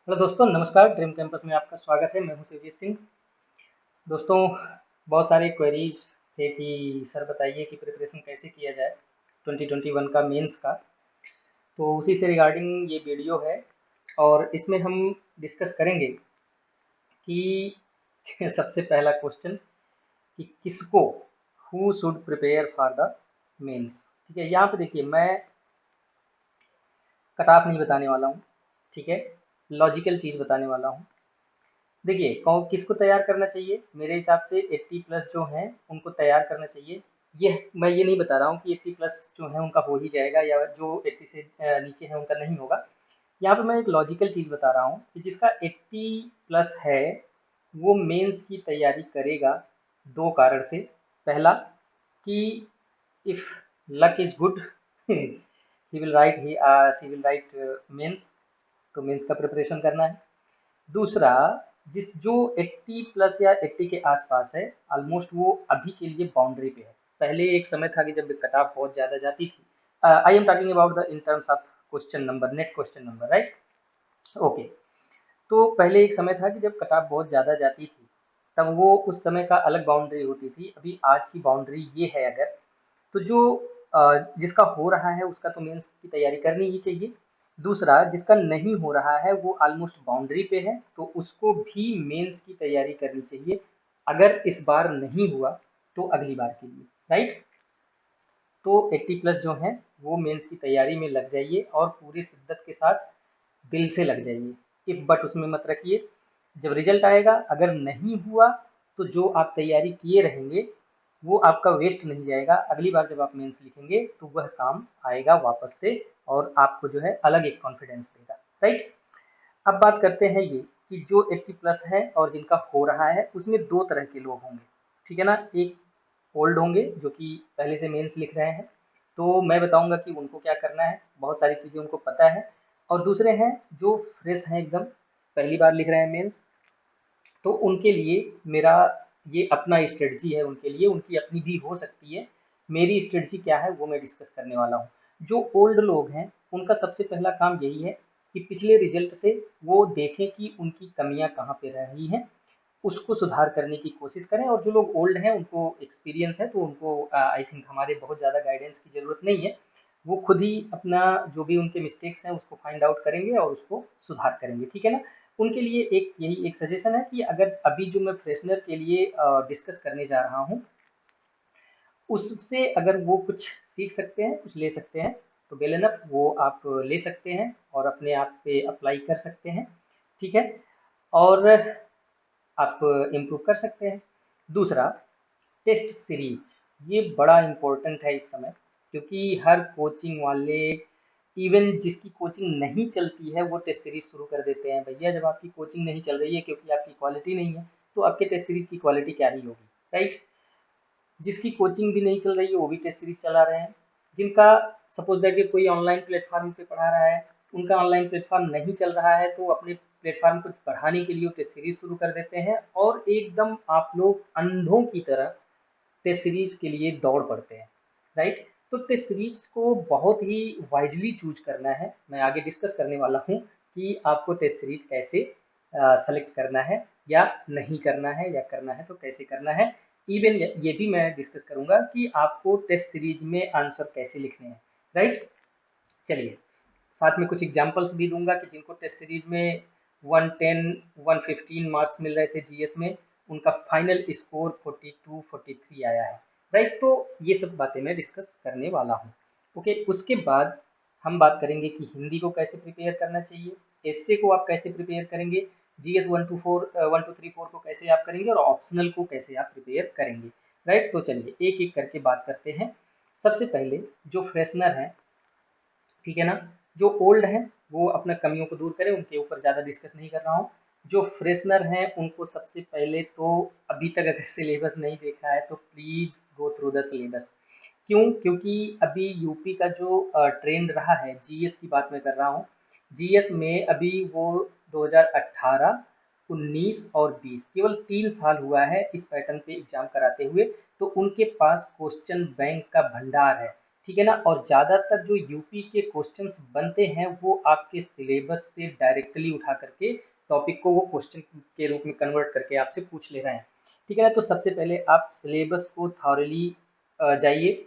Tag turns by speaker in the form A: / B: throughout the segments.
A: Hello दोस्तों, नमस्कार। Dream campus में आपका स्वागत है। मैं हूं शिवजीत सिंह। दोस्तों, बहुत सारे क्वेरीज थे कि सर बताइए कि प्रिपरेशन कैसे किया जाए 2021 का मेंस का। तो उसी से रिगार्डिंग ये वीडियो है और इसमें हम डिस्कस करेंगे कि सबसे पहला क्वेश्चन कि किसको, who should prepare for the mains. ठीक है, यहाँ पे देखिए मैं कट ऑफ नहीं बताने वाला हूँ। ठीक है, लॉजिकल चीज़ बताने वाला हूँ। देखिए किसको तैयार करना चाहिए, मेरे हिसाब से 80 प्लस जो हैं उनको तैयार करना चाहिए। ये मैं ये नहीं बता रहा हूँ कि 80 प्लस जो है उनका हो ही जाएगा या जो 80 से नीचे है उनका नहीं होगा। यहाँ पे मैं एक लॉजिकल चीज़ बता रहा हूँ कि जिसका 80 प्लस है वो मेंस की तैयारी करेगा। दो कारण से। पहला कि if luck is good he will write she will write mains, तो मेंस का प्रिपरेशन करना है। दूसरा, जिस जो 80 प्लस या 80 के आसपास है, ऑलमोस्ट वो अभी के लिए बाउंड्री पे है। पहले एक समय था कि जब कट ऑफ बहुत ज़्यादा जाती थी। I am talking about the in terms of question number, net question number, right. Okay. तो पहले एक समय था कि जब कट ऑफ बहुत ज़्यादा जाती थी, तब वो उस समय का अलग बाउंड्री होती थी। अभी आज की बाउंड्री ये है अगर, तो जो जिसका हो रहा है उसका तो मेंस की तैयारी करनी ही चाहिए। दूसरा, जिसका नहीं हो रहा है वो ऑलमोस्ट बाउंड्री पे है, तो उसको भी मेंस की तैयारी करनी चाहिए। अगर इस बार नहीं हुआ तो अगली बार के लिए, राइट। तो 80 प्लस जो हैं वो मेंस की तैयारी में लग जाइए और पूरी शिद्दत के साथ दिल से लग जाइए। इफ बट उसमें मत रखिए। जब रिजल्ट आएगा अगर नहीं हुआ तो जो आप तैयारी किए रहेंगे वो आपका वेस्ट नहीं जाएगा। अगली बार जब आप मेंस लिखेंगे तो वह काम आएगा वापस से और आपको जो है अलग एक कॉन्फिडेंस देगा, राइट। अब बात करते हैं ये कि जो 80 प्लस है और जिनका हो रहा है उसमें दो तरह के लोग होंगे। ठीक है ना। एक ओल्ड होंगे जो कि पहले से मेंस लिख रहे हैं, तो मैं बताऊंगा कि उनको क्या करना है, बहुत सारी चीज़ें उनको पता है। और दूसरे हैं जो फ्रेश हैं एकदम, पहली बार लिख रहे हैं मेंस, तो उनके लिए मेरा ये अपना स्ट्रेटजी है। उनके लिए उनकी अपनी भी हो सकती है। मेरी स्ट्रेटजी क्या है वो मैं डिस्कस करने वाला हूँ। जो ओल्ड लोग हैं उनका सबसे पहला काम यही है कि पिछले रिजल्ट से वो देखें कि उनकी कमियां कहाँ पे रह रही हैं, उसको सुधार करने की कोशिश करें। और जो लोग ओल्ड हैं उनको एक्सपीरियंस है, तो उनको आई थिंक हमारे बहुत ज़्यादा गाइडेंस की ज़रूरत नहीं है। वो खुद ही अपना जो भी उनके मिस्टेक्स हैं उसको फाइंड आउट करेंगे और उसको सुधार करेंगे। ठीक है ना। उनके लिए एक यही एक सजेशन है कि अगर अभी जो मैं फ्रेशनर के लिए डिस्कस करने जा रहा हूँ उससे अगर वो कुछ सीख सकते हैं, कुछ ले सकते हैं, तो वेल एनफ वो आप ले सकते हैं और अपने आप पे अप्लाई कर सकते हैं। ठीक है। और आप इम्प्रूव कर सकते हैं। दूसरा, टेस्ट सीरीज ये बड़ा इम्पोर्टेंट है इस समय, क्योंकि हर कोचिंग वाले, इवन जिसकी कोचिंग नहीं चलती है वो टेस्ट सीरीज शुरू कर देते हैं। भैया जब आपकी कोचिंग नहीं चल रही है क्योंकि आपकी क्वालिटी नहीं है, तो आपके टेस्ट सीरीज की क्वालिटी क्या ही होगी, राइट। जिसकी कोचिंग भी नहीं चल रही है वो भी टेस्ट सीरीज चला रहे हैं। जिनका सपोज दैट कि कोई ऑनलाइन प्लेटफॉर्म पे पढ़ा रहा है, उनका ऑनलाइन प्लेटफॉर्म नहीं चल रहा है, तो अपने प्लेटफॉर्म को बढ़ाने के लिए वो टेस्ट सीरीज शुरू कर देते हैं और एकदम आप लोग अंधों की तरह टेस्ट सीरीज के लिए दौड़ पड़ते हैं, राइट। तो टेस्ट सीरीज को बहुत ही वाइजली चूज करना है। मैं आगे डिस्कस करने वाला हूँ कि आपको टेस्ट सीरीज कैसे सेलेक्ट करना है या नहीं करना है, या करना है तो कैसे करना है। इवन ये भी मैं डिस्कस करूंगा कि आपको टेस्ट सीरीज में आंसर कैसे लिखने हैं, राइट। चलिए, साथ में कुछ एग्जांपल्स भी दूंगा कि जिनको टेस्ट सीरीज में 110 115 मार्क्स मिल रहे थे जीएस में, उनका फाइनल स्कोर 42 43 आया है, राइट। तो ये सब बातें मैं डिस्कस करने वाला हूँ। ओके, उसके बाद हम बात करेंगे कि हिंदी को कैसे प्रिपेयर करना चाहिए, एसए को आप कैसे प्रिपेयर करेंगे, जीएस 1 2 4 को कैसे आप करेंगे, और ऑप्शनल को कैसे आप प्रिपेयर करेंगे, राइट। तो चलिए एक एक करके बात करते हैं। सबसे पहले जो फ्रेशनर है, ठीक है ना, जो ओल्ड हैं वो अपना कमियों को दूर करें, उनके ऊपर ज़्यादा डिस्कस नहीं कर रहा हूँ। जो फ्रेशनर हैं उनको सबसे पहले तो, अभी तक अगर सिलेबस नहीं देखा है तो please go through the syllabus. क्यों? क्योंकि अभी यूपी का जो ट्रेंड रहा है, जीएस की बात मैं कर रहा हूँ, जीएस में अभी वो 2018, 19 और 20 केवल 3 साल हुआ है इस पैटर्न पे एग्जाम कराते हुए, तो उनके पास क्वेश्चन बैंक का भंडार है। ठीक है ना। और ज़्यादातर जो यूपी के क्वेश्चंस बनते हैं वो आपके सिलेबस से डायरेक्टली उठा करके टॉपिक को वो क्वेश्चन के रूप में कन्वर्ट करके आपसे पूछ ले रहे हैं। ठीक है ना। तो सबसे पहले आप सिलेबस को थॉरली जाइए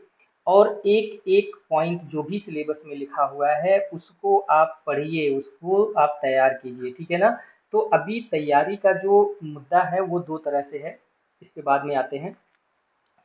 A: और एक एक पॉइंट जो भी सिलेबस में लिखा हुआ है उसको आप पढ़िए, उसको आप तैयार कीजिए। ठीक है ना। तो अभी तैयारी का जो मुद्दा है वो दो तरह से है, इसके बाद में आते हैं।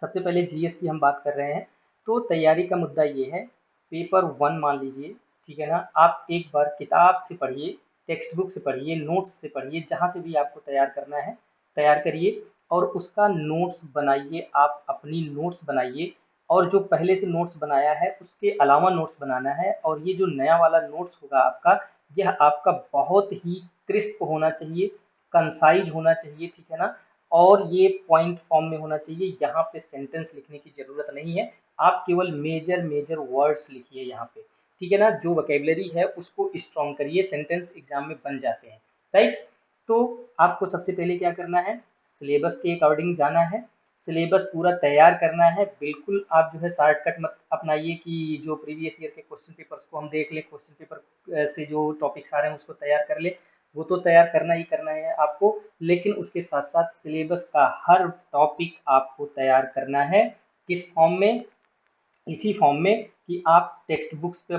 A: सबसे पहले जीएस की हम बात कर रहे हैं, तो तैयारी का मुद्दा ये है, पेपर वन मान लीजिए। ठीक है ना। आप एक बार किताब से पढ़िए, टेक्स्ट बुक से पढ़िए, नोट्स से पढ़िए, जहाँ से भी आपको तैयार करना है तैयार करिए और उसका नोट्स बनाइए। आप अपनी नोट्स बनाइए और जो पहले से नोट्स बनाया है उसके अलावा नोट्स बनाना है। और ये जो नया वाला नोट्स होगा आपका, यह आपका बहुत ही क्रिस्प होना चाहिए, कंसाइज होना चाहिए। ठीक है ना। और ये पॉइंट फॉर्म में होना चाहिए, यहाँ पे सेंटेंस लिखने की ज़रूरत नहीं है। आप केवल मेजर मेजर वर्ड्स लिखिए यहाँ पे। ठीक है ना। जो वोकेबलरी है उसको स्ट्रॉन्ग करिए, सेंटेंस एग्जाम में बन जाते हैं। राइट। तो आपको सबसे पहले क्या करना है, सिलेबस के अकॉर्डिंग जाना है, सिलेबस पूरा तैयार करना है। बिल्कुल आप जो है शॉर्टकट मत अपनाइए कि जो प्रीवियस ईयर के क्वेश्चन पेपर्स को हम देख लें, क्वेश्चन पेपर से जो टॉपिक्स आ रहे हैं उसको तैयार कर ले। वो तो तैयार करना ही करना है आपको, लेकिन उसके साथ साथ सिलेबस का हर टॉपिक आपको तैयार करना है। किस फॉर्म में, इसी फॉर्म में कि आप टेक्स्ट बुक्स पे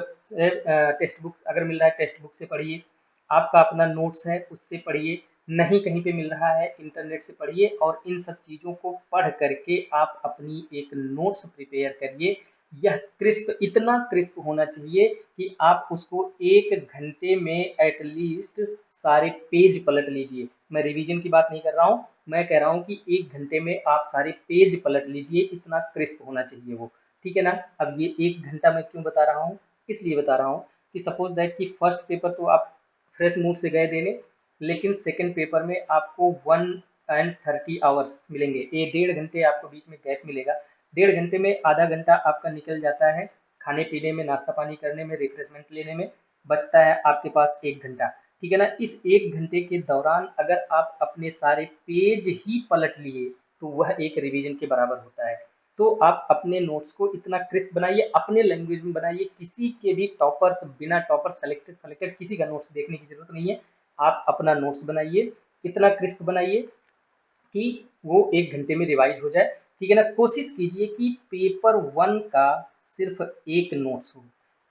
A: टेक्स्ट बुक अगर मिल रहा है टेक्स्ट बुक से पढ़िए, आपका अपना नोट्स है उससे पढ़िए, नहीं कहीं पे मिल रहा है इंटरनेट से पढ़िए। और इन सब चीज़ों को पढ़ करके आप अपनी एक नोट्स प्रिपेयर करिए। यह क्रिस्प, इतना क्रिस्प होना चाहिए कि आप उसको एक घंटे में एटलीस्ट सारे पेज पलट लीजिए। मैं रिवीजन की बात नहीं कर रहा हूँ, मैं कह रहा हूँ कि एक घंटे में आप सारे पेज पलट लीजिए, इतना क्रिस्प होना चाहिए वो। ठीक है ना। अब ये एक घंटा मैं क्यों बता रहा हूँ, इसलिए बता रहा हूँ कि सपोज दैट कि फर्स्ट पेपर तो आप फ्रेश मूड से गए देने, लेकिन सेकंड पेपर में आपको 1 and 30 आवर्स मिलेंगे, ये 1.5 घंटे आपको बीच में गैप मिलेगा। 1.5 घंटे में आधा घंटा आपका निकल जाता है खाने पीने में, नाश्ता पानी करने में, रिफ्रेशमेंट लेने में, बचता है आपके पास 1 घंटा। ठीक है ना। इस 1 घंटे के दौरान अगर आप अपने सारे पेज ही पलट लिए तो वह एक रिवीजन के बराबर होता है। तो आप अपने नोट्स को इतना क्रिस्प बनाइए, अपने लैंग्वेज में बनाइए, किसी के भी टॉपर्स, बिना टॉपर सेलेक्टेड सेलेक्टेड किसी का नोट्स देखने की जरूरत नहीं है। आप अपना नोट्स बनाइए, इतना क्रिस्प बनाइए कि वो 1 घंटे में रिवाइज हो जाए। ठीक है ना। कोशिश कीजिए कि पेपर वन का सिर्फ एक नोट्स हो,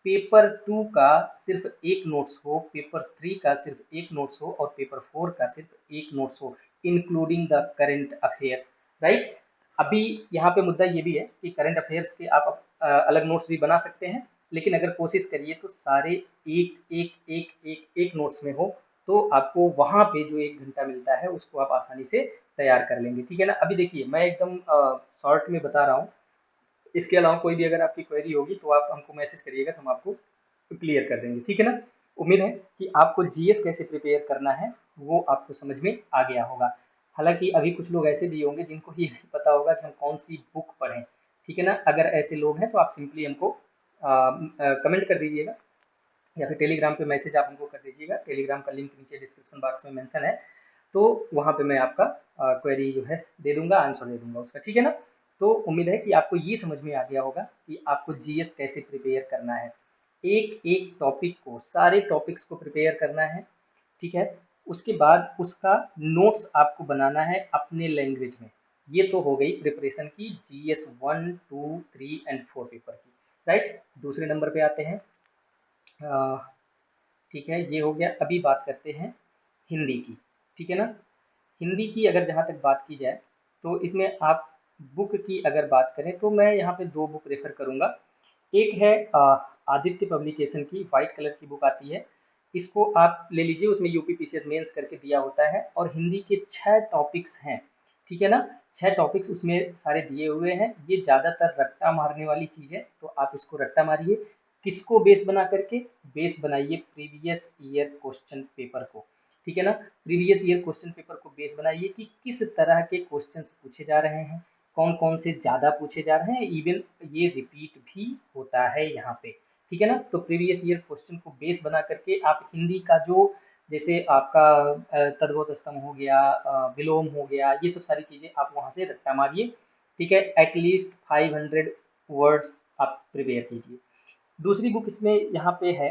A: पेपर टू का सिर्फ एक नोट्स हो, पेपर थ्री का सिर्फ एक नोट्स हो और पेपर फोर का सिर्फ एक नोट्स हो, including the current affairs. Right. अभी यहाँ पे मुद्दा ये भी है कि करंट अफेयर्स के आप अलग नोट्स भी बना सकते हैं, लेकिन अगर कोशिश करिए तो सारे एक एक एक एक एक नोट्स में हो, तो आपको वहाँ पे जो 1 घंटा मिलता है उसको आप आसानी से तैयार कर लेंगे। ठीक है ना। अभी देखिए मैं एकदम शॉर्ट में बता रहा हूँ, इसके अलावा कोई भी अगर आपकी क्वेरी होगी तो आप हमको मैसेज करिएगा तो हम आपको क्लियर कर देंगे। ठीक है ना। उम्मीद है कि आपको जीएस कैसे प्रिपेयर करना है वो आपको समझ में आ गया होगा। हालांकि अभी कुछ लोग ऐसे भी होंगे जिनको ये नहीं पता होगा कि हम कौन सी बुक पढ़ें। ठीक है ना। अगर ऐसे लोग हैं तो आप सिंपली हमको कमेंट कर दीजिएगा या फिर टेलीग्राम पे मैसेज आप हमको कर दीजिएगा। टेलीग्राम का लिंक नीचे डिस्क्रिप्शन बॉक्स में मेंशन है, तो वहाँ पे मैं आपका क्वेरी जो है दे दूंगा, आंसर दे दूंगा उसका। ठीक है ना। तो उम्मीद है कि आपको ये समझ में आ गया होगा कि आपको जीएस कैसे प्रिपेयर करना है। एक एक टॉपिक को, सारे टॉपिक्स को प्रिपेयर करना है। ठीक है। उसके बाद उसका नोट्स आपको बनाना है अपने लैंग्वेज में। ये तो हो गई प्रिपरेशन की जीएस 1, 2, 3 एंड 4 पेपर की। राइट। दूसरे नंबर पे आते हैं। अ, ठीक है, ये हो गया। अभी बात करते हैं हिंदी की। ठीक है ना। हिंदी की अगर जहाँ तक बात की जाए तो इसमें आप बुक की अगर बात करें तो मैं यहाँ पे दो बुक रेफर करूँगा। एक है आदित्य पब्लिकेशन की वाइट कलर की बुक आती है, इसको आप ले लीजिए। उसमें यूपी पीसीएस मेंस करके दिया होता है और हिंदी के 6 टॉपिक्स हैं। ठीक है ना। 6 टॉपिक्स उसमें सारे दिए हुए हैं। ये ज़्यादातर रट्टा मारने वाली चीज़ है, तो आप इसको रट्टा मारिए। किसको बेस बना करके, बेस बनाइए प्रीवियस ईयर क्वेश्चन पेपर को। ठीक है ना। प्रीवियस ईयर क्वेश्चन पेपर को बेस बनाइए कि किस तरह के क्वेश्चंस पूछे जा रहे हैं, कौन कौन से ज़्यादा पूछे जा रहे हैं, इवन ये रिपीट भी होता है यहाँ पे। ठीक है ना। तो प्रीवियस ईयर क्वेश्चन को बेस बना करके आप हिंदी का जो, जैसे आपका तद्भव स्तंभ हो गया, विलोम हो गया, ये सब सारी चीज़ें आप वहाँ से रट्टा मारिए। ठीक है। एटलीस्ट 500 वर्ड्स आप प्रिपेयर कीजिए। दूसरी बुक इसमें यहाँ पे है,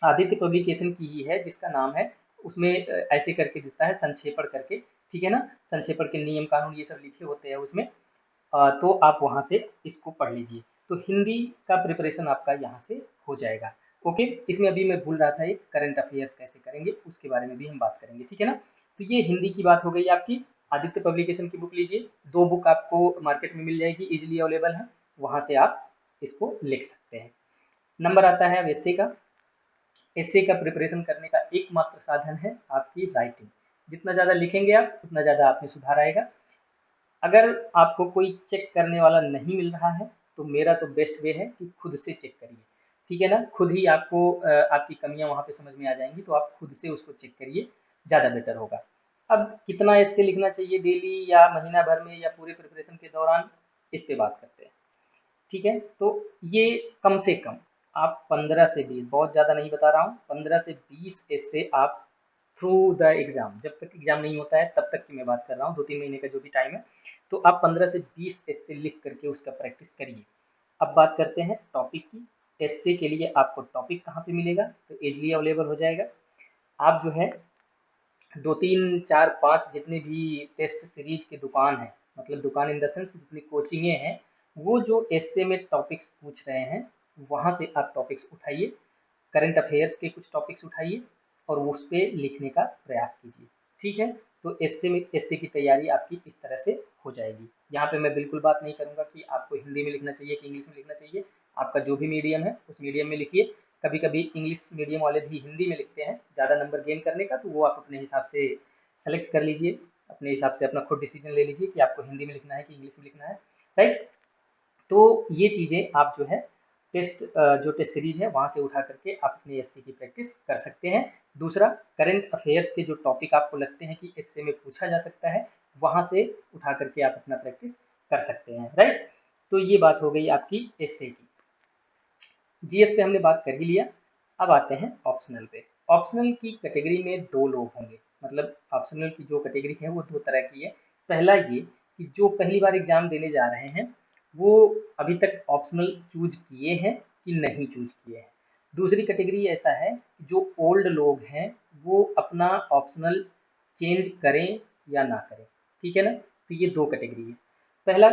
A: आदित्य पब्लिकेशन की ही है, जिसका नाम है, उसमें ऐसे करके देता है संक्षेपण करके, ठीक है ना, संक्षेपण के नियम कानून ये सब लिखे होते हैं उसमें। तो आप वहाँ से इसको पढ़ लीजिए, तो हिंदी का प्रिपरेशन आपका यहाँ से हो जाएगा। ओके, इसमें अभी मैं भूल रहा था, एक करंट अफेयर्स कैसे करेंगे उसके बारे में भी हम बात करेंगे, ठीक है ना। तो ये हिंदी की बात हो गई आपकी। आदित्य पब्लिकेशन की बुक लीजिए, 2 बुक आपको मार्केट में मिल जाएगी, इजिली अवेलेबल है, वहाँ से आप इसको लिख सकते हैं। नंबर आता है अब एस्से का। एस्से का प्रिपरेशन करने का एकमात्र साधन है आपकी राइटिंग। जितना ज़्यादा लिखेंगे आप, उतना ज़्यादा आप में सुधार आएगा। अगर आपको कोई चेक करने वाला नहीं मिल रहा है, तो मेरा तो बेस्ट वे है कि खुद से चेक करिए, ठीक है ना। खुद ही आपको आपकी कमियां वहाँ पे समझ में आ जाएंगी, तो आप खुद से उसको चेक करिए, ज़्यादा बेटर होगा। अब कितना इससे लिखना चाहिए, डेली या महीना भर में या पूरे प्रिपरेशन के दौरान, इस पे बात करते हैं, ठीक है। तो ये कम से कम आप 15 से 20, बहुत ज़्यादा नहीं बता रहा हूँ, 15 से 20 इससे आप थ्रू द एग्ज़ाम, जब तक एग्ज़ाम नहीं होता है तब तक की मैं बात कर रहा हूँ, 2-3 महीने का जो भी टाइम है, तो आप 15 से 20 एस्से लिख करके उसका प्रैक्टिस करिए। अब बात करते हैं टॉपिक की। एस्से के लिए आपको टॉपिक कहाँ पे मिलेगा, तो इजीली अवेलेबल हो जाएगा। आप जो है 2-3-4-5 जितने भी टेस्ट सीरीज की दुकान है, मतलब दुकान इन द सेंस जितनी कोचिंगें हैं, वो जो एस्से में टॉपिक्स पूछ रहे हैं, वहाँ से आप टॉपिक्स उठाइए, करंट अफेयर्स के कुछ टॉपिक्स उठाइए और उस पे लिखने का प्रयास कीजिए, ठीक है। तो एस्से की तैयारी आपकी इस तरह से हो जाएगी। यहाँ पे मैं बिल्कुल बात नहीं करूँगा कि आपको हिंदी में लिखना चाहिए कि इंग्लिश में लिखना चाहिए, आपका जो भी मीडियम है उस मीडियम में लिखिए। कभी कभी इंग्लिश मीडियम वाले भी हिंदी में लिखते हैं ज़्यादा नंबर गेन करने का, तो वो आप अपने हिसाब से सेलेक्ट कर लीजिए, अपने हिसाब से अपना खुद डिसीजन ले लीजिए कि आपको हिंदी में लिखना है कि इंग्लिश में लिखना है, राइट। तो ये चीज़ें आप जो है जो टेस्ट सीरीज है वहाँ से उठा करके आप अपनी एससी की प्रैक्टिस कर सकते हैं। दूसरा, करंट अफेयर्स के जो टॉपिक आपको लगते हैं कि एससे में पूछा जा सकता है, वहाँ से उठा करके आप अपना प्रैक्टिस कर सकते हैं, राइट। तो ये बात हो गई आपकी एसए की। जीएस पे हमने बात कर ही लिया। अब आते हैं ऑप्शनल पे। ऑप्शनल की कैटेगरी में 2 लोग होंगे, मतलब ऑप्शनल की जो कैटेगरी है वो 2 तरह की है। पहला ये कि जो पहली बार एग्जाम देने जा रहे हैं, वो अभी तक ऑप्शनल चूज किए हैं कि नहीं चूज किए हैं। दूसरी कैटेगरी ऐसा है, जो ओल्ड लोग हैं, वो अपना ऑप्शनल चेंज करें या ना करें, ठीक है ना। तो ये 2 कैटेगरी है। पहला,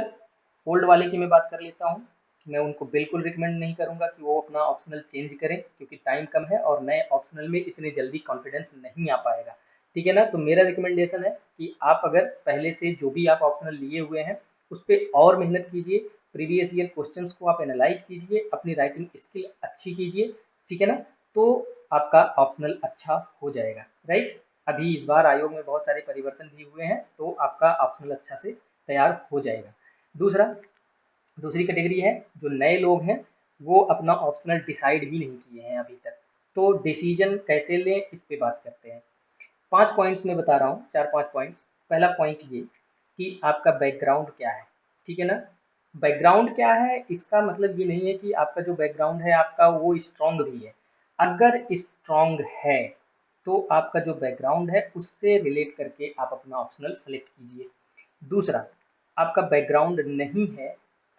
A: ओल्ड वाले की मैं बात कर लेता हूँ। मैं उनको बिल्कुल रिकमेंड नहीं करूँगा कि वो अपना ऑप्शनल चेंज करें, क्योंकि टाइम कम है और नए ऑप्शनल में इतने जल्दी कॉन्फिडेंस नहीं आ पाएगा, ठीक है ना। तो मेरा रिकमेंडेशन है कि आप अगर पहले से जो भी आप ऑप्शनल लिए हुए हैं उस पर और मेहनत कीजिए, प्रीवियस ईयर क्वेश्चंस को आप एनालाइज कीजिए, अपनी राइटिंग स्किल अच्छी कीजिए, ठीक है ना। तो आपका ऑप्शनल अच्छा हो जाएगा, राइट। अभी इस बार आयोग में बहुत सारे परिवर्तन भी हुए हैं, तो आपका ऑप्शनल अच्छा से तैयार हो जाएगा। दूसरी कैटेगरी है, जो नए लोग हैं, वो अपना ऑप्शनल डिसाइड भी नहीं किए हैं अभी तक, तो डिसीजन कैसे लें इस पे बात करते हैं। 5 पॉइंट्स में बता रहा हूँ, 4-5 पॉइंट्स। पहला पॉइंट ये कि आपका बैकग्राउंड क्या है, ठीक है ना। बैकग्राउंड क्या है, इसका मतलब ये नहीं है कि आपका जो बैकग्राउंड है आपका वो स्ट्रांग भी है। अगर स्ट्रांग है तो आपका जो बैकग्राउंड है उससे रिलेट करके आप अपना ऑप्शनल सेलेक्ट कीजिए। दूसरा, आपका बैकग्राउंड नहीं है,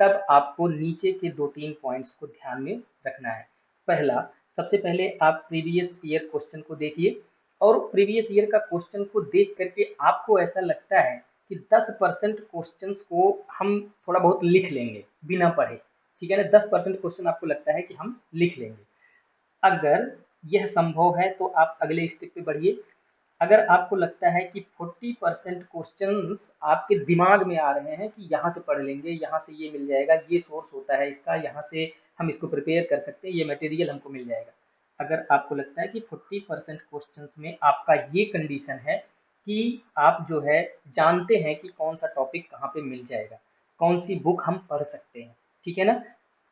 A: तब आपको नीचे के 2-3 पॉइंट्स को ध्यान में रखना है। पहला, सबसे पहले आप प्रीवियस ईयर क्वेश्चन को देखिए, और प्रीवियस ईयर का क्वेश्चन को देख करके आपको ऐसा लगता है कि 10% क्वेश्चंस को हम थोड़ा बहुत लिख लेंगे बिना पढ़े, ठीक है ना। 10% क्वेश्चन आपको लगता है कि हम लिख लेंगे। अगर यह संभव है तो आप अगले स्टेप पे बढ़िए। अगर आपको लगता है कि 40% क्वेश्चंस आपके दिमाग में आ रहे हैं कि यहाँ से पढ़ लेंगे, यहाँ से ये मिल जाएगा, ये सोर्स होता है इसका, यहाँ से हम इसको प्रिपेयर कर सकते हैं, ये मटेरियल हमको मिल जाएगा। अगर आपको लगता है कि 40% क्वेश्चंस में आपका ये कंडीशन है कि आप जो है जानते हैं कि कौन सा टॉपिक कहाँ पे मिल जाएगा, कौन सी बुक हम पढ़ सकते हैं, ठीक है ना।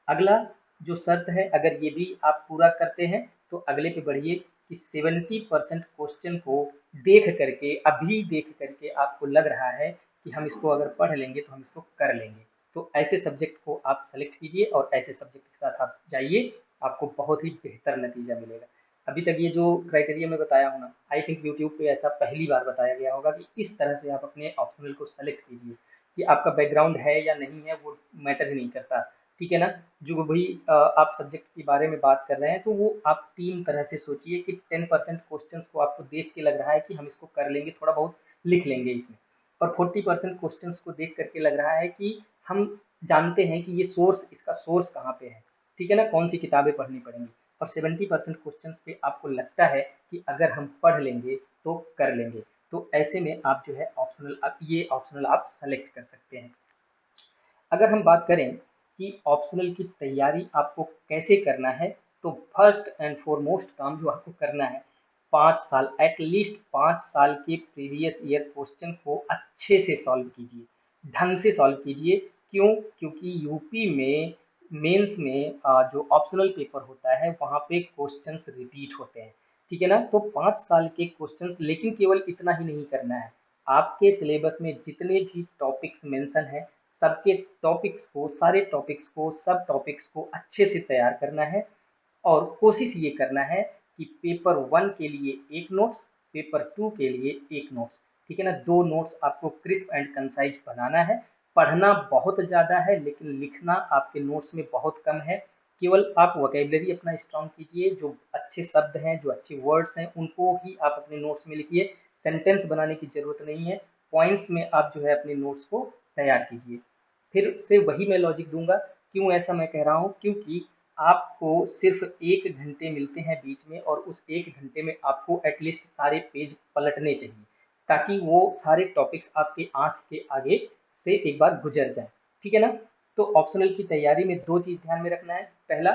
A: अगला जो शर्त है, अगर ये भी आप पूरा करते हैं तो अगले पे बढ़िए कि 70% क्वेश्चन को देख करके, अभी देख करके आपको लग रहा है कि हम इसको अगर पढ़ लेंगे तो हम इसको कर लेंगे, तो ऐसे सब्जेक्ट को आप सेलेक्ट कीजिए और ऐसे सब्जेक्ट के साथ आप जाइए, आपको बहुत ही बेहतर नतीजा मिलेगा। अभी तक ये जो क्राइटेरिया मैं बताया हूँ ना, आई थिंक यूट्यूब पे ऐसा पहली बार बताया गया होगा कि इस तरह से आप अपने ऑप्शनल को सेलेक्ट कीजिए, कि आपका बैकग्राउंड है या नहीं है वो मैटर ही नहीं करता, ठीक है ना। जो भी आप सब्जेक्ट के बारे में बात कर रहे हैं, तो वो आप 3 तरह से सोचिए कि 10% क्वेश्चंस को आपको देख के लग रहा है कि हम इसको कर लेंगे, थोड़ा बहुत लिख लेंगे इसमें, और 40% क्वेश्चंस को देख करके लग रहा है कि हम जानते हैं कि ये सोर्स, इसका सोर्स कहाँ पे है, ठीक है ना, कौन सी किताबें पढ़नी पड़ेंगी, और 70% क्वेश्चंस पे आपको लगता है कि अगर हम पढ़ लेंगे तो कर लेंगे। तो ऐसे में आप जो है ऑप्शनल, ये ऑप्शनल आप सेलेक्ट कर सकते हैं। अगर हम बात करें कि ऑप्शनल की तैयारी आपको कैसे करना है, तो फर्स्ट एंड फॉरमोस्ट काम जो आपको करना है, 5 साल, एटलीस्ट 5 साल के प्रीवियस ईयर क्वेश्चन को अच्छे से सॉल्व कीजिए, ढंग से सॉल्व कीजिए। क्यों? क्योंकि यूपी में मेंस में जो ऑप्शनल पेपर होता है वहाँ पे क्वेश्चंस रिपीट होते हैं, ठीक है ना। तो 5 साल के क्वेश्चंस, लेकिन केवल इतना ही नहीं करना है, आपके सिलेबस में जितने भी टॉपिक्स मेंशन हैं, सबके टॉपिक्स को, सारे टॉपिक्स को, सब टॉपिक्स को अच्छे से तैयार करना है, और कोशिश ये करना है कि पेपर 1 के लिए एक नोट्स, पेपर 2 के लिए एक नोट्स, ठीक है ना। 2 नोट्स आपको क्रिस्प एंड कंसाइज बनाना है। पढ़ना बहुत ज़्यादा है लेकिन लिखना आपके नोट्स में बहुत कम है। केवल आप वोकेबलरी अपना स्ट्रॉन्ग कीजिए, जो अच्छे शब्द हैं, जो अच्छे वर्ड्स हैं, उनको ही आप अपने नोट्स में लिखिए। सेंटेंस बनाने की ज़रूरत नहीं है, पॉइंट्स में आप जो है अपने नोट्स को तैयार कीजिए। फिर से वही मैं लॉजिक दूंगा। क्यों ऐसा मैं कह रहा हूँ? क्योंकि आपको सिर्फ 1 घंटे मिलते हैं बीच में, और उस 1 घंटे में आपको एटलीस्ट सारे पेज पलटने चाहिए, ताकि वो सारे टॉपिक्स आपके आंख के आगे से एक बार गुजर जाए, ठीक है ना। तो ऑप्शनल की तैयारी में 2 चीज़ ध्यान में रखना है। पहला,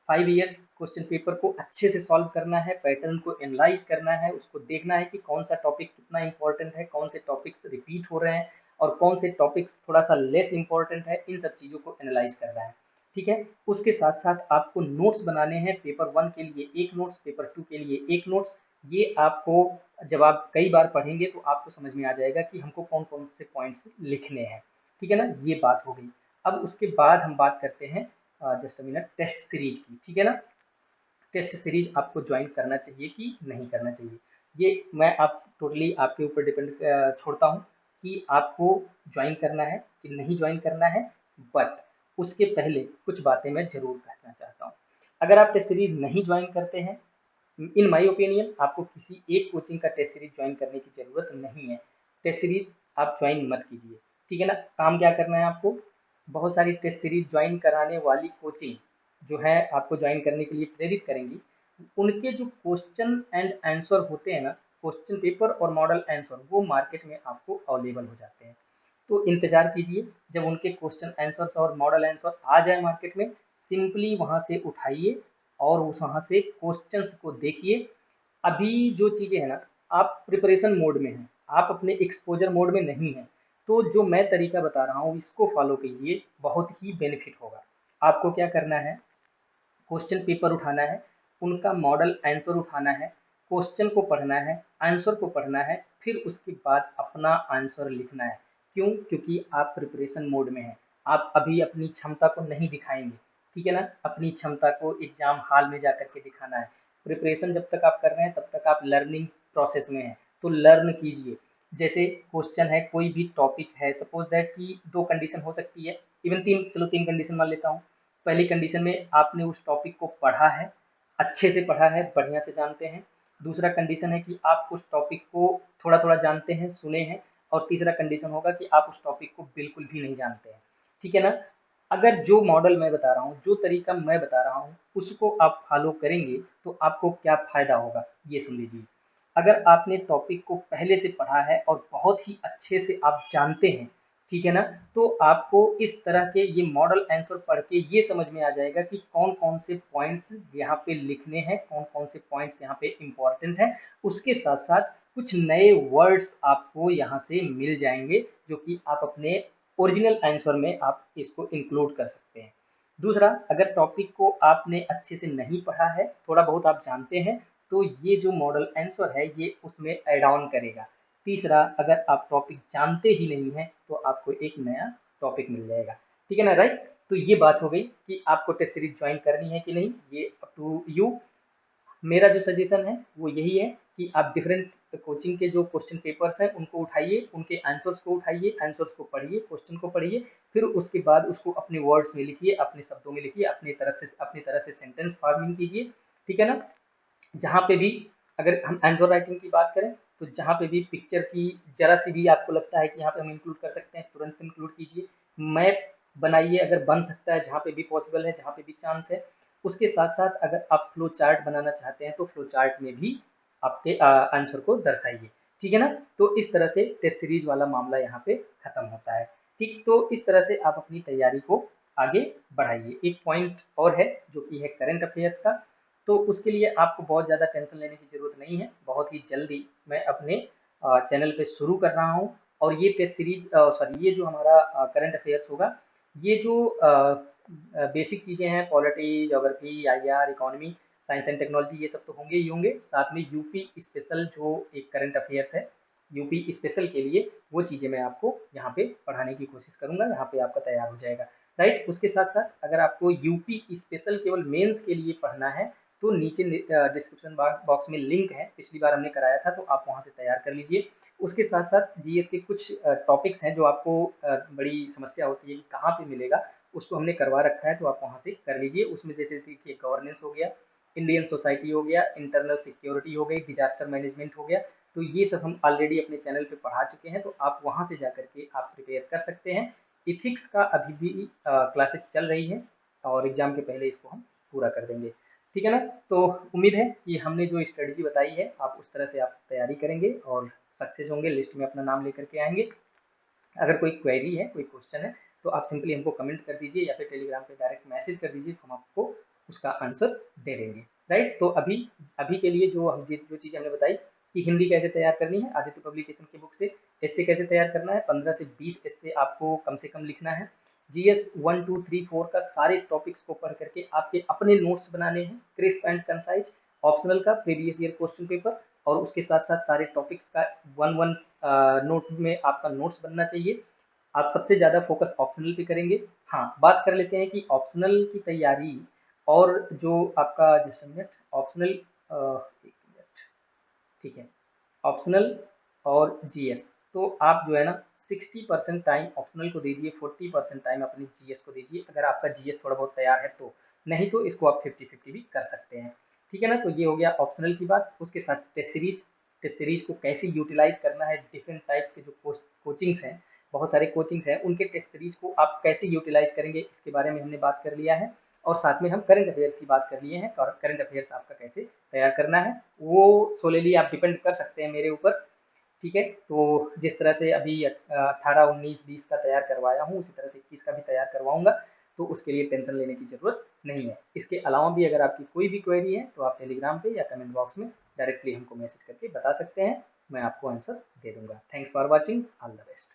A: 5 ईयर्स क्वेश्चन पेपर को अच्छे से सॉल्व करना है, पैटर्न को एनालाइज करना है, उसको देखना है कि कौन सा टॉपिक कितना इंपॉर्टेंट है, कौन से टॉपिक्स रिपीट हो रहे हैं, और कौन से टॉपिक्स थोड़ा सा लेस इंपॉर्टेंट है, इन सब चीज़ों को एनालाइज करना है, ठीक है। उसके साथ साथ आपको नोट्स बनाने हैं, पेपर 1 के लिए एक नोट्स, पेपर 2 के लिए एक नोट्स। ये आपको, जब आप कई बार पढ़ेंगे तो आपको समझ में आ जाएगा कि हमको कौन कौन से पॉइंट्स लिखने हैं, ठीक है ना। ये बात हो गई। अब उसके बाद हम बात करते हैं just a minute, test series की, ठीक है ना। टेस्ट सीरीज आपको ज्वाइन करना चाहिए कि नहीं करना चाहिए, ये मैं आप टोटली आपके ऊपर डिपेंड छोड़ता हूँ कि आपको ज्वाइन करना है कि नहीं ज्वाइन करना है। बट उसके पहले कुछ बातें मैं जरूर कहना चाहता हूँ। अगर आप टेस्ट सीरीज नहीं ज्वाइन करते हैं, इन माई ओपिनियन आपको किसी एक कोचिंग का टेस्ट सीरीज ज्वाइन करने की ज़रूरत नहीं है। टेस्ट सीरीज आप ज्वाइन मत कीजिए, ठीक है ना। काम क्या करना है आपको? बहुत सारी टेस्ट सीरीज ज्वाइन कराने वाली कोचिंग जो है आपको ज्वाइन करने के लिए प्रेरित करेंगी, उनके जो क्वेश्चन एंड आंसर होते हैं ना, क्वेश्चन पेपर और मॉडल आंसर, वो मार्केट में आपको अवेलेबल हो जाते हैं। तो इंतजार कीजिए, जब उनके क्वेश्चन आंसर्स और मॉडल आंसर आ जाए मार्केट में, सिंपली वहां से उठाइए और उस वहां से क्वेश्चंस को देखिए। अभी जो चीज़ें हैं ना, आप प्रिपरेशन मोड में हैं, आप अपने एक्सपोजर मोड में नहीं हैं, तो जो मैं तरीका बता रहा हूँ इसको फॉलो कीजिए, बहुत ही बेनिफिट होगा। आपको क्या करना है? क्वेश्चन पेपर उठाना है, उनका मॉडल आंसर उठाना है, क्वेश्चन को पढ़ना है, आंसर को पढ़ना है, फिर उसके बाद अपना आंसर लिखना है। क्यों? क्योंकि आप प्रिपरेशन मोड में हैं, आप अभी अपनी क्षमता को नहीं दिखाएंगे, ठीक है ना। अपनी क्षमता को एग्जाम हॉल में जाकर के दिखाना है। प्रिपरेशन जब तक आप कर रहे हैं तब तक आप लर्निंग प्रोसेस में हैं, तो लर्न कीजिए। जैसे क्वेश्चन है, कोई भी टॉपिक है, सपोज दैट कि 2 कंडीशन हो सकती है, इवन 3, चलो 3 कंडीशन मान लेता हूँ। पहली कंडीशन में आपने उस टॉपिक को पढ़ा है, अच्छे से पढ़ा है, बढ़िया से जानते हैं। दूसरा कंडीशन है कि आप उस टॉपिक को थोड़ा थोड़ा जानते हैं, सुने हैं। और तीसरा कंडीशन होगा कि आप उस टॉपिक को बिल्कुल भी नहीं जानते हैं, ठीक है ना। अगर जो मॉडल मैं बता रहा हूँ, जो तरीका मैं बता रहा हूँ, उसको आप फॉलो करेंगे तो आपको क्या फायदा होगा, ये सुन लीजिए। अगर आपने टॉपिक को पहले से पढ़ा है और बहुत ही अच्छे से आप जानते हैं, ठीक है ना, तो आपको इस तरह के ये मॉडल आंसर पढ़ के ये समझ में आ जाएगा कि कौन कौन से पॉइंट्स यहाँ पे लिखने हैं, कौन कौन से पॉइंट्स यहाँ पे इम्पोर्टेंट हैं। उसके साथ साथ कुछ नए वर्ड्स आपको यहाँ से मिल जाएंगे, जो कि आप अपने ओरिजिनल आंसर में आप इसको इंक्लूड कर सकते हैं। दूसरा, अगर टॉपिक को आपने अच्छे से नहीं पढ़ा है, थोड़ा बहुत आप जानते हैं, तो ये जो मॉडल आंसर है ये उसमें ऐड ऑन करेगा। तीसरा, अगर आप टॉपिक जानते ही नहीं हैं तो आपको एक नया टॉपिक मिल जाएगा, ठीक है ना, राइट। तो ये बात हो गई कि आपको टेस्ट सीरीज ज्वाइन करनी है कि नहीं, ये अप टू यू। मेरा जो सजेशन है वो यही है कि आप डिफरेंट कोचिंग के जो क्वेश्चन पेपर्स हैं उनको उठाइए, उनके आंसर्स को उठाइए, आंसर्स को पढ़िए, क्वेश्चन को पढ़िए, फिर उसके बाद उसको अपने वर्ड्स में लिखिए, अपने शब्दों में लिखिए, अपनी तरह से सेंटेंस फार्मिंग कीजिए, ठीक है ना। जहाँ पे भी, अगर हम आंसर राइटिंग की बात करें, तो जहाँ पे भी पिक्चर की जरा सी भी आपको लगता है कि यहाँ पे हम इंक्लूड कर सकते हैं, तुरंत इंक्लूड कीजिए। मैप बनाइए, अगर बन सकता है, जहाँ पे भी पॉसिबल है, जहाँ पे भी चांस है। उसके साथ साथ अगर आप फ्लो चार्ट बनाना चाहते हैं तो फ्लो चार्ट में भी आपके आंसर को दर्शाइए, ठीक है ना। तो इस तरह से टेस्ट सीरीज वाला मामला यहाँ पे खत्म होता है, ठीक। तो इस तरह से आप अपनी तैयारी को आगे बढ़ाइए। एक पॉइंट और है जो कि है करंट अफेयर्स का, तो उसके लिए आपको बहुत ज़्यादा टेंशन लेने की ज़रूरत नहीं है। बहुत ही जल्दी मैं अपने चैनल पे शुरू कर रहा हूँ, और ये टेस्ट सीरीज सॉरी, ये जो हमारा करंट अफेयर्स होगा, ये जो बेसिक चीज़ें हैं, polity, geography, IR, economy, science and technology, ये सब तो होंगे ही होंगे। साथ में यूपी स्पेशल जो एक करंट अफेयर्स है, यूपी स्पेशल के लिए वो चीज़ें मैं आपको यहाँ पे पढ़ाने की कोशिश करूँगा, यहाँ पे आपका तैयार हो जाएगा, राइट। उसके साथ साथ अगर आपको यूपी स्पेशल केवल मेंस के लिए पढ़ना है, तो नीचे डिस्क्रिप्शन बॉक्स में लिंक है, पिछली बार हमने कराया था, तो आप वहाँ से तैयार कर लीजिए। उसके साथ साथ जीएस के कुछ टॉपिक्स हैं जो आपको बड़ी समस्या होती है कि कहाँ पे मिलेगा, उसको हमने करवा रखा है, तो आप वहाँ से कर लीजिए। उसमें जैसे कि गवर्नेंस हो गया, इंडियन सोसाइटी हो गया, इंटरनल सिक्योरिटी हो गई, डिजास्टर मैनेजमेंट हो गया, तो ये सब हम ऑलरेडी अपने चैनल पे पढ़ा चुके हैं, तो आप वहाँ से जा करके आप प्रिपेयर कर सकते हैं। इथिक्स का अभी भी क्लासेस चल रही है, और एग्जाम के पहले इसको हम पूरा कर देंगे, ठीक है ना। तो उम्मीद है कि हमने जो स्ट्रेटजी बताई है, आप उस तरह से आप तैयारी करेंगे और सक्सेस होंगे, लिस्ट में अपना नाम लेकर के आएंगे। अगर कोई क्वेरी है, कोई क्वेश्चन है, तो आप सिंपली हमको कमेंट कर दीजिए, या फिर टेलीग्राम पे डायरेक्ट मैसेज कर दीजिए, हम आपको उसका आंसर दे देंगे, राइट। तो अभी अभी के लिए जो जो चीज़ हमने बताई कि हिंदी कैसे तैयार करनी है आदित्य पब्लिकेशन की बुक से, एस्से कैसे तैयार करना है, 15 से 20 एस्से आपको कम से कम लिखना है। जीएस 1 2 3 4 का सारे टॉपिक्स को पढ़ करके आपके अपने नोट्स बनाने हैं, क्रिस्प एंड कंसाइज। ऑप्शनल का प्रीवियस ईयर क्वेश्चन पेपर, और उसके साथ साथ सारे टॉपिक्स का वन वन नोट में आपका नोट्स बनना चाहिए। आप सबसे ज़्यादा फोकस ऑप्शनल पे करेंगे। हाँ, बात कर लेते हैं कि ऑप्शनल की तैयारी और जो आपका जस्ट मिनट, ऑप्शनल, एक मिनट, ठीक है, ऑप्शनल और जीएस, तो आप जो है ना 60% टाइम ऑप्शनल को दीजिए, 40% टाइम अपनी जीएस को दीजिए, अगर आपका जीएस थोड़ा बहुत तैयार है तो। नहीं तो इसको आप 50-50 भी कर सकते हैं, ठीक है ना। तो ये हो गया ऑप्शनल की बात। उसके साथ टेस्ट सीरीज को कैसे यूटिलाइज करना है, डिफरेंट टाइप्स के जो कोचिंग्स हैं, बहुत सारे कोचिंग्स हैं, उनके टेस्ट सीरीज को आप कैसे यूटिलाइज करेंगे, इसके बारे में हमने बात कर लिया है। और साथ में हम करंट अफेयर्स की बात कर लिए हैं, और करंट अफेयर्स आपका कैसे तैयार करना है वो सोलेली आप डिपेंड कर सकते हैं मेरे ऊपर, ठीक है। तो जिस तरह से अभी 18 19 20 का तैयार करवाया हूँ, उसी तरह से 21 का भी तैयार करवाऊंगा, तो उसके लिए टेंशन लेने की ज़रूरत नहीं है। इसके अलावा भी अगर आपकी कोई भी क्वेरी है, तो आप टेलीग्राम पे या कमेंट बॉक्स में डायरेक्टली हमको मैसेज करके बता सकते हैं, मैं आपको आंसर दे दूंगा। Thanks for watching, all the best.